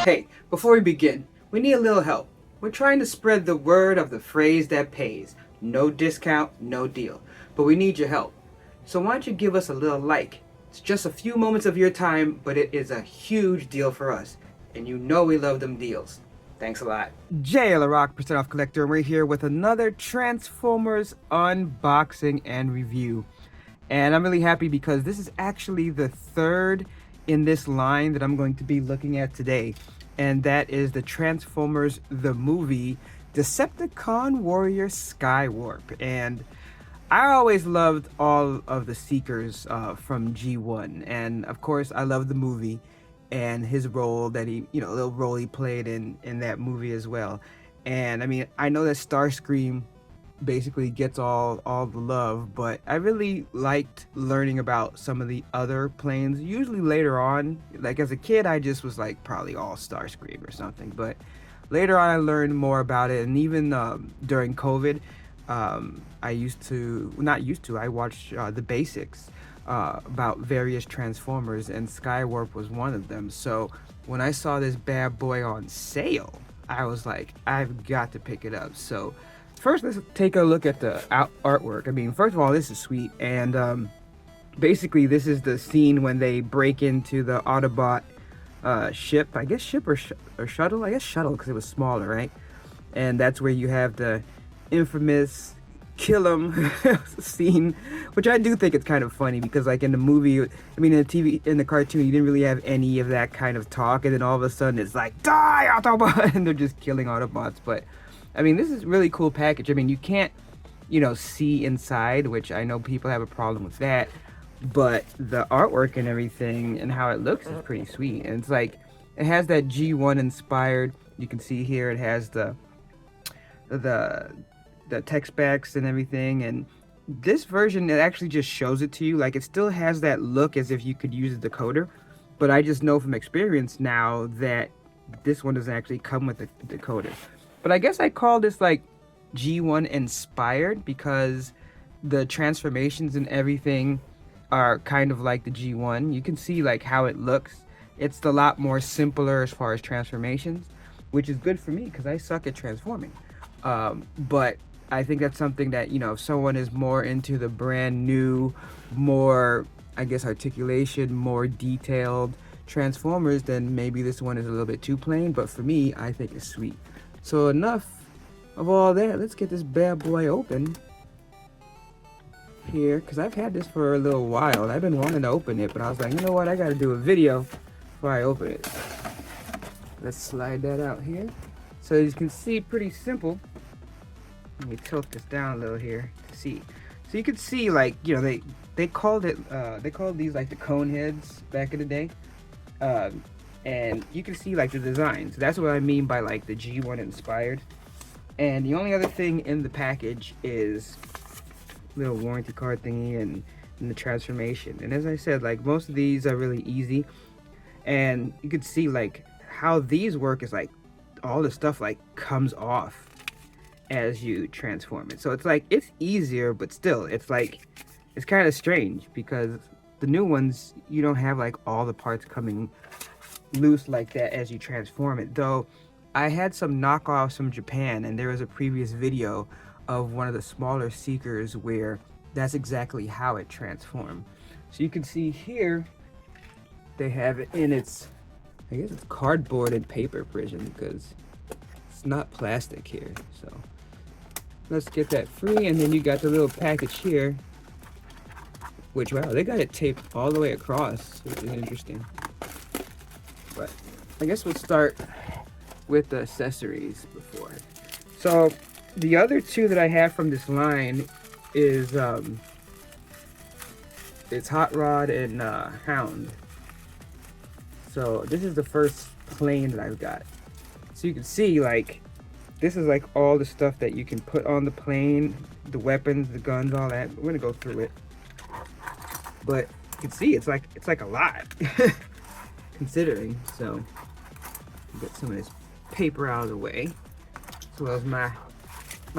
Hey, before we begin, we need a little help. We're trying to spread the word of the phrase that pays. No discount, no deal. But we need your help. So why don't you give us a little like? It's just a few moments of your time, but it is a huge deal for us. And you know we love them deals. Thanks a lot. Jay LaRock, percent off collector, and we're here with another Transformers unboxing and review. And I'm really happy because this is actually the third in this line that I'm going to be looking at today. And that is the Transformers the movie Decepticon Warrior Skywarp. And I always loved all of the Seekers from G1. And of course, I love the movie and his role that he, little role he played in that movie as well. And I mean, I know that Starscream basically gets all the love, but I really liked learning about some of the other planes. Usually later on, like as a kid, I just was like probably all Starscream or something, but later on I learned more about it. And even during COVID, I watched the basics about various Transformers, and Skywarp was one of them. So when I saw this bad boy on sale, I was like, I've got to pick it up. So first, let's take a look at the artwork. I mean, first of all, this is sweet. And basically, this is the scene when they break into the Autobot ship. I guess ship or shuttle? I guess shuttle because it was smaller, right? And that's where you have the infamous kill him scene, which I do think it's kind of funny because, like, in the movie, I mean, in the cartoon, you didn't really have any of that kind of talk. And then all of a sudden, it's like, die, Autobot! And they're just killing Autobots. But I mean, this is a really cool package. I mean, you can't, see inside, which I know people have a problem with that, but the artwork and everything and how it looks is pretty sweet. And it's like, it has that G1 inspired. You can see here it has the tech specs and everything. And this version, it actually just shows it to you. Like, it still has that look as if you could use a decoder, but I just know from experience now that this one doesn't actually come with the decoder. But I guess I call this like G1 inspired because the transformations and everything are kind of like the G1. You can see like how it looks. It's a lot more simpler as far as transformations, which is good for me because I suck at transforming. But I think that's something that, if someone is more into the brand new, more, I guess, articulation, more detailed Transformers, then maybe this one is a little bit too plain. But for me, I think it's sweet. So enough of all that. Let's get this bad boy open here, because I've had this for a little while. I've been wanting to open it, but I was like, you know what? I got to do a video before I open it. Let's slide that out here. So as you can see, pretty simple. Let me tilt this down a little here to see. So you can see, like, they called these like the cone heads back in the day. And you can see like the designs. That's what I mean by like the G1 inspired. And the only other thing in the package is a little warranty card thingy and the transformation. And as I said, like most of these are really easy. And you can see like how these work is like all the stuff like comes off as you transform it. So it's like it's easier, but still it's like it's kind of strange because the new ones, you don't have like all the parts coming loose like that as you transform it. Though I had some knockoffs from Japan, and there was a previous video of one of the smaller Seekers where that's exactly how it transformed. So you can see here they have it in its, I guess it's cardboard and paper version because it's not plastic here. So let's get that free. And then you got the little package here, which, wow, they got it taped all the way across, which is interesting. But I guess we'll start with the accessories before. So the other two that I have from this line is it's Hot Rod and Hound. So this is the first plane that I've got. So you can see like this is like all the stuff that you can put on the plane, the weapons, the guns, all that. We're gonna go through it. But you can see it's like a lot. Considering. So get some of this paper out of the way, as well as my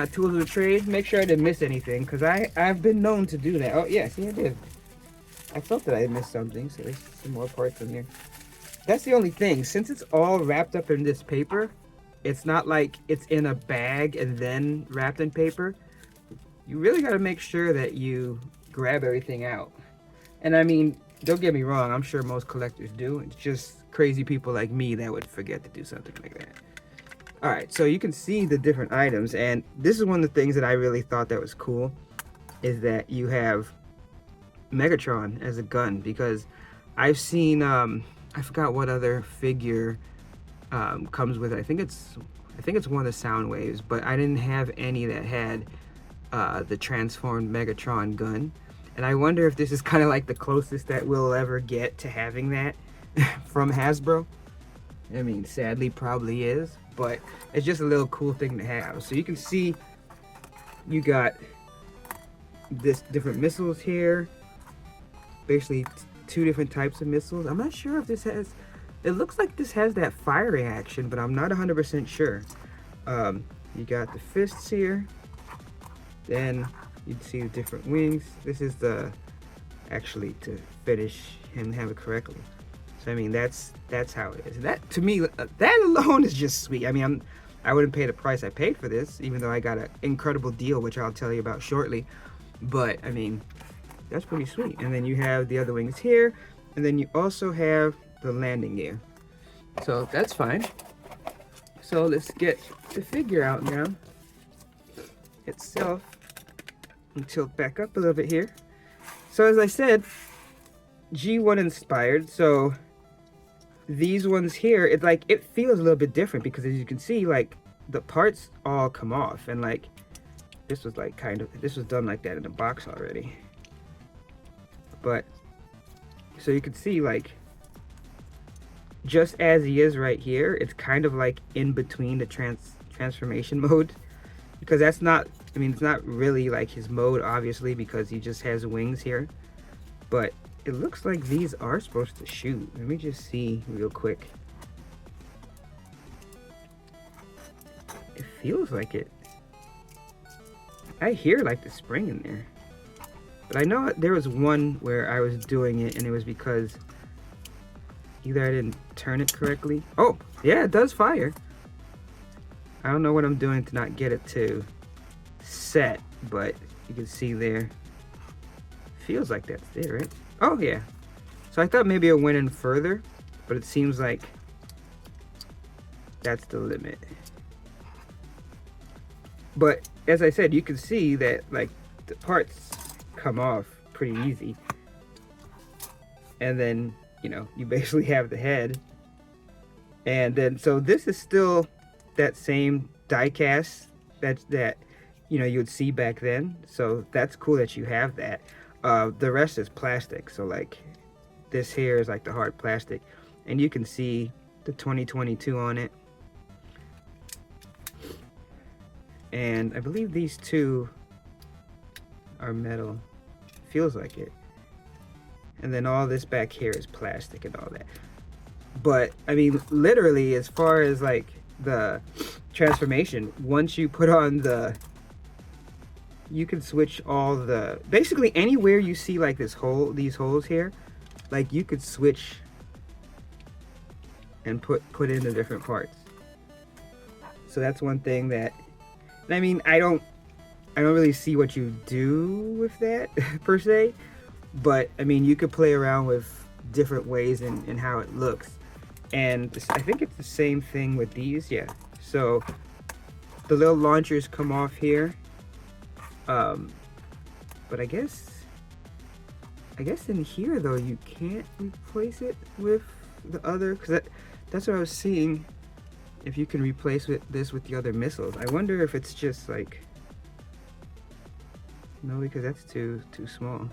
tools of the trade. Make sure I didn't miss anything, because I've been known to do that. Oh yeah, see, I did. I felt that I had missed something, so there's some more parts in here. that's the only thing. Since it's all wrapped up in this paper, it's not like it's in a bag and then wrapped in paper. You really got to make sure that you grab everything out. And I mean, don't get me wrong, I'm sure most collectors do. It's just crazy people like me that would forget to do something like that. All right, so you can see the different items, and this is one of the things that I really thought that was cool, is that you have Megatron as a gun, because I've seen I forgot what other figure comes with it. I think it's one of the Soundwaves, but I didn't have any that had the transformed Megatron gun. And I wonder if this is kind of like the closest that we'll ever get to having that from Hasbro. I mean, sadly probably is, but it's just a little cool thing to have. So you can see you got this different missiles here, basically two different types of missiles. I'm not sure if this has, it looks like this has that firing action, but I'm not 100% sure. You got the fists here, then you'd see the different wings. This is the, actually to finish him have it correctly. So I mean, that's how it is. That, to me, that alone is just sweet. I mean, I wouldn't pay the price I paid for this, even though I got an incredible deal, which I'll tell you about shortly. But I mean, that's pretty sweet. And then you have the other wings here, and then you also have the landing gear. So that's fine. So let's get the figure out now itself. And tilt back up a little bit here. So as I said, G1 inspired. So these ones here, it feels a little bit different, because as you can see, like the parts all come off, and like this was like this was done like that in the box already. But so you can see, like, just as he is right here, it's kind of like in between the transformation mode, because that's not, I mean, it's not really like his mode, obviously, because he just has wings here. But it looks like these are supposed to shoot. Let me just see real quick. It feels like it. I hear like the spring in there. But I know there was one where I was doing it, and it was because either I didn't turn it correctly. Oh, yeah, it does fire. I don't know what I'm doing to not get it to set, but you can see there. Feels like that's there, right? Oh, yeah. So I thought maybe it went in further, but it seems like that's the limit. But as I said, you can see that like the parts come off pretty easy. And then, you know, you basically have the head. And then, so this is still that same die cast that you know, you would see back then. So that's cool that you have that. The rest is plastic. So like this here is like the hard plastic, and you can see the 2022 on it. And I believe these two are metal. Feels like it. And then all this back here is plastic and all that. But I mean, literally, as far as like the transformation, once you put on the, you can switch all the, basically anywhere you see like this hole, these holes here, like you could switch and put in the different parts. So that's one thing that, I mean, I don't really see what you do with that per se, but I mean, you could play around with different ways in how it looks. And I think it's the same thing with these, yeah. So the little launchers come off here, but I guess in here though you can't replace it with the other, because that's what I was seeing. If you can replace this with the other missiles, I wonder if it's just like, no, because that's too small.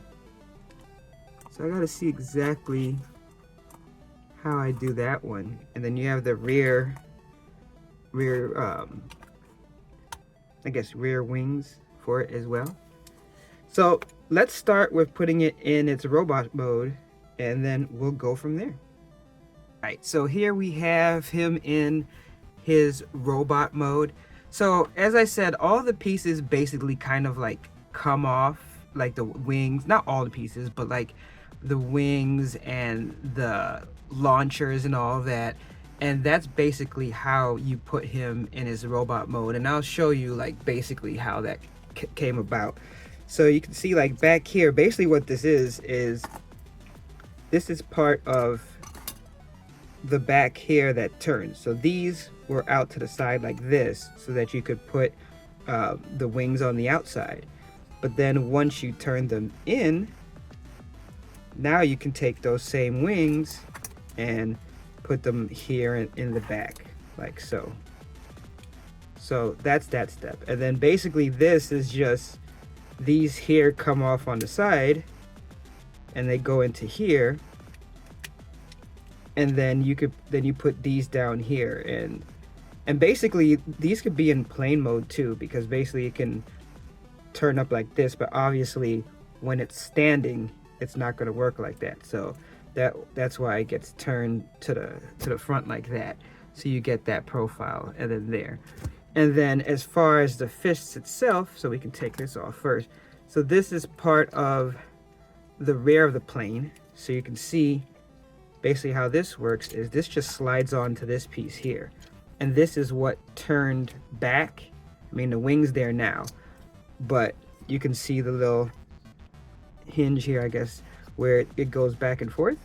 So I gotta see exactly how I do that one. And then you have the rear I guess rear wings for it as well. So let's start with putting it in its robot mode, and then we'll go from there. All right, so here we have him in his robot mode. So as I said, all the pieces basically kind of like come off, like the wings, not all the pieces, but like the wings and the launchers and all of that. And that's basically how you put him in his robot mode. And I'll show you like basically how that came about. So you can see like back here, basically what this is this is part of the back here that turns. So these were out to the side like this so that you could put the wings on the outside. But then once you turn them in, now you can take those same wings and put them here in the back, like so. So that's that step. And then basically this is just, these here come off on the side and they go into here. And then you put these down here, and basically these could be in plane mode too, because basically it can turn up like this, but obviously when it's standing it's not going to work like that. So that's why it gets turned to the front like that, so you get that profile. And then there, and then as far as the fists itself, so we can take this off first. So this is part of the rear of the plane. So you can see basically how this works is this just slides onto this piece here, and this is what turned back. I mean, the wing's there now, but you can see the little hinge here, I guess, where it goes back and forth.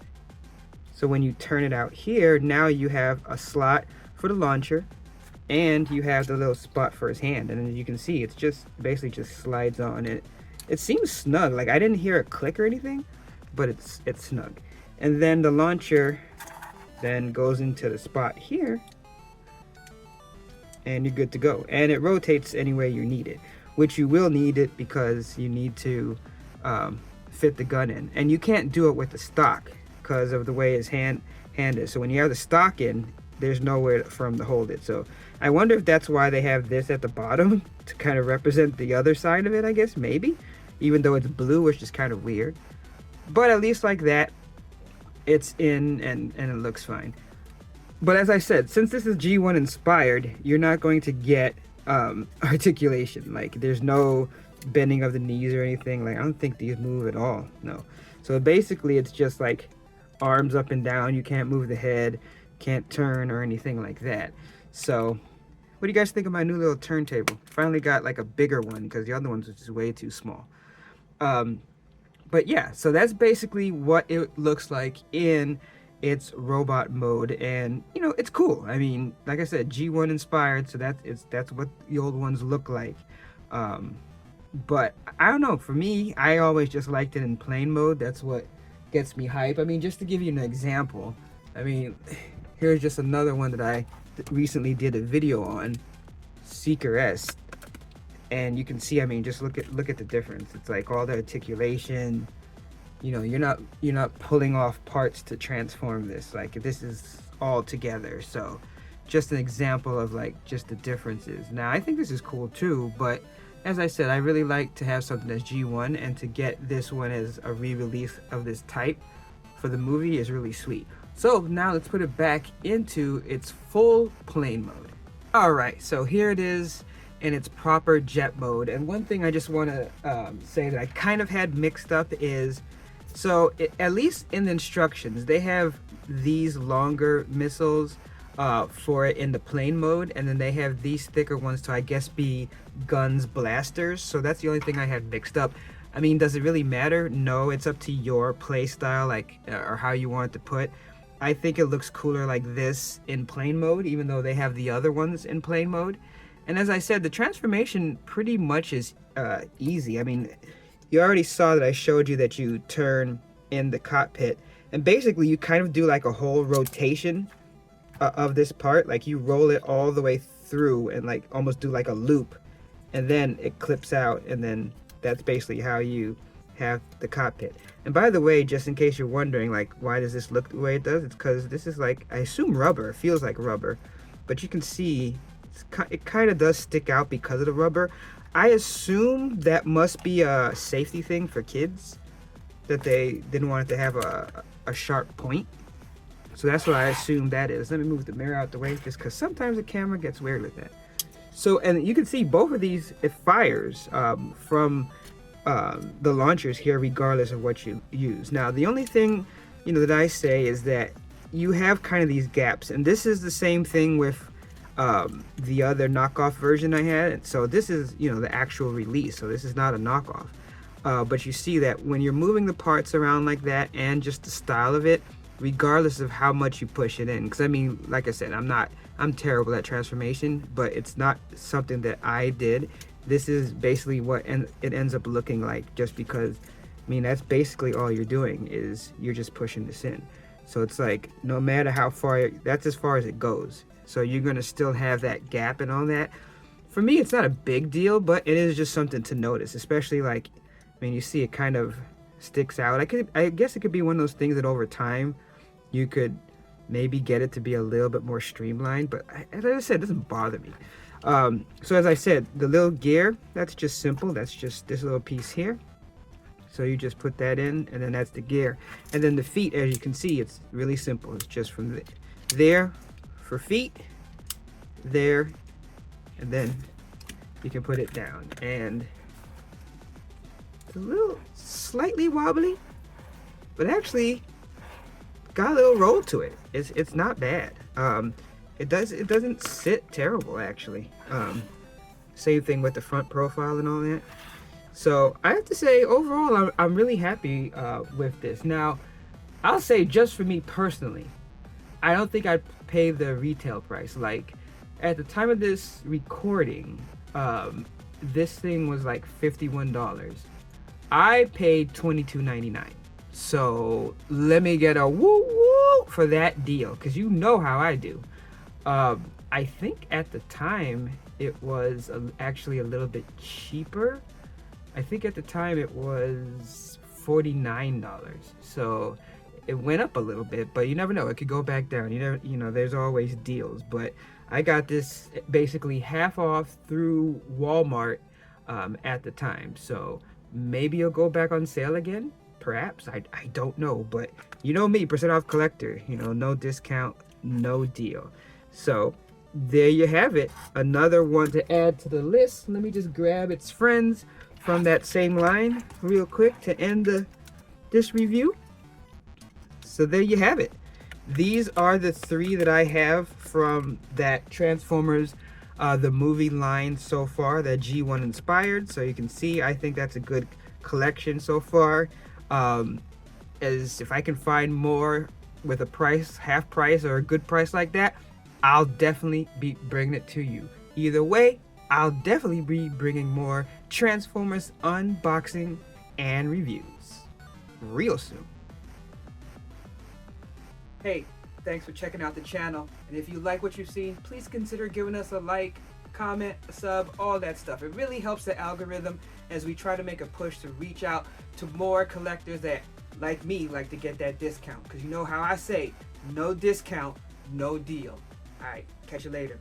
So when you turn it out here, now you have a slot for the launcher, and you have the little spot for his hand. And as you can see, it's just basically just slides on. It seems snug. Like, I didn't hear a click or anything, but it's snug. And then the launcher then goes into the spot here, and you're good to go. And it rotates any way you need it, which you will need it because you need to fit the gun in. And you can't do it with the stock because of the way his hand is. So when you have the stock in, there's nowhere for him to hold it. So I wonder if that's why they have this at the bottom to kind of represent the other side of it, I guess, maybe, even though it's blue, which is kind of weird. But at least like that, it's in, and it looks fine. But as I said, since this is G1 inspired, you're not going to get articulation. Like, there's no bending of the knees or anything. Like, I don't think these move at all. No. So basically it's just like arms up and down. You can't move the head, can't turn or anything like that. So what do you guys think of my new little turntable? Finally got like a bigger one because the other ones was just way too small. But yeah, so that's basically what it looks like in its robot mode. And you know, it's cool. I mean, like I said, G1 inspired, so that's what the old ones look like. But I don't know, for me, I always just liked it in plane mode. That's what gets me hype. I mean, just to give you an example, I mean, here's just another one that I recently did a video on, Seeker S. And you can see, I mean, just look at the difference. It's like all the articulation. You know, you're not pulling off parts to transform this. Like, this is all together. So just an example of like just the differences. Now I think this is cool too, but as I said, I really like to have something that's G1, and to get this one as a re-release of this type for the movie is really sweet. So now let's put it back into its full plane mode. Alright, so here it is in its proper jet mode. And one thing I just want to say that I kind of had mixed up is, so at least in the instructions, they have these longer missiles for it in the plane mode, and then they have these thicker ones to, I guess, be guns, blasters. So that's the only thing I had mixed up. I mean, does it really matter? No, it's up to your play style, like, or how you want it to put. I think it looks cooler like this in plane mode, even though they have the other ones in plane mode. And as I said, the transformation pretty much is easy. I mean, you already saw that I showed you that you turn in the cockpit, and basically you kind of do like a whole rotation of this part. Like, you roll it all the way through and like almost do like a loop, and then it clips out, and then that's basically how you have the cockpit. And by the way, just in case you're wondering, like, why does this look the way it does, it's because this is like, I assume rubber. It feels like rubber, but you can see it kind of does stick out because of the rubber. I assume that must be a safety thing for kids, that they didn't want it to have a sharp point. So that's what I assume that is. Let me move the mirror out the way, just because sometimes the camera gets weird with that. So, and you can see both of these, it fires from the launchers here regardless of what you use. Now the only thing, you know, that I say is that you have kind of these gaps, and this is the same thing with the other knockoff version I had. So this is, you know, the actual release, so this is not a knockoff. But you see that when you're moving the parts around like that, and just the style of it, regardless of how much you push it in, because I mean, like I said, I'm terrible at transformation, but it's not something that I did. This is basically what it ends up looking like, just because, I mean, that's basically all you're doing, is you're just pushing this in. So it's like, no matter how far, that's as far as it goes. So you're going to still have that gap and all that. For me, it's not a big deal, but it is just something to notice, especially like, I mean, you see it kind of sticks out. I guess it could be one of those things that over time you could maybe get it to be a little bit more streamlined, but as I said, it doesn't bother me. So as I said, the little gear, that's just simple. That's just this little piece here. So you just put that in, and then that's the gear. And then the feet, as you can see, it's really simple. It's just from there for feet, there, and then you can put it down. And it's a little slightly wobbly, but actually got a little roll to it. It's not bad. It doesn't sit terrible, actually. Same thing with the front profile and all that. So I have to say, overall, I'm really happy with this. Now, I'll say, just for me personally, I don't think I'd pay the retail price. Like, at the time of this recording, this thing was like $51. I paid $22.99. So let me get a woo woo for that deal, because you know how I do. I think at the time it was actually a little bit cheaper. I think at the time it was $49. So it went up a little bit, but you never know. It could go back down. You know, there's always deals. But I got this basically half off through Walmart at the time. So maybe it'll go back on sale again. Perhaps. I don't know. But you know me, percent off collector. You know, no discount, no deal. So there you have it. Another one to add to the list. Let me just grab its friends from that same line real quick to end this review. So there you have it. These are the three that I have from that Transformers the movie line so far, that G1 inspired. So you can see, I think that's a good collection so far. As if I can find more with a price, half price or a good price like that, I'll definitely be bringing it to you. Either way, I'll definitely be bringing more Transformers unboxing and reviews real soon. Hey, thanks for checking out the channel. And if you like what you've seen, please consider giving us a like, comment, a sub, all that stuff. It really helps the algorithm as we try to make a push to reach out to more collectors that, like me, like to get that discount. Because you know how I say, no discount, no deal. All right, catch you later.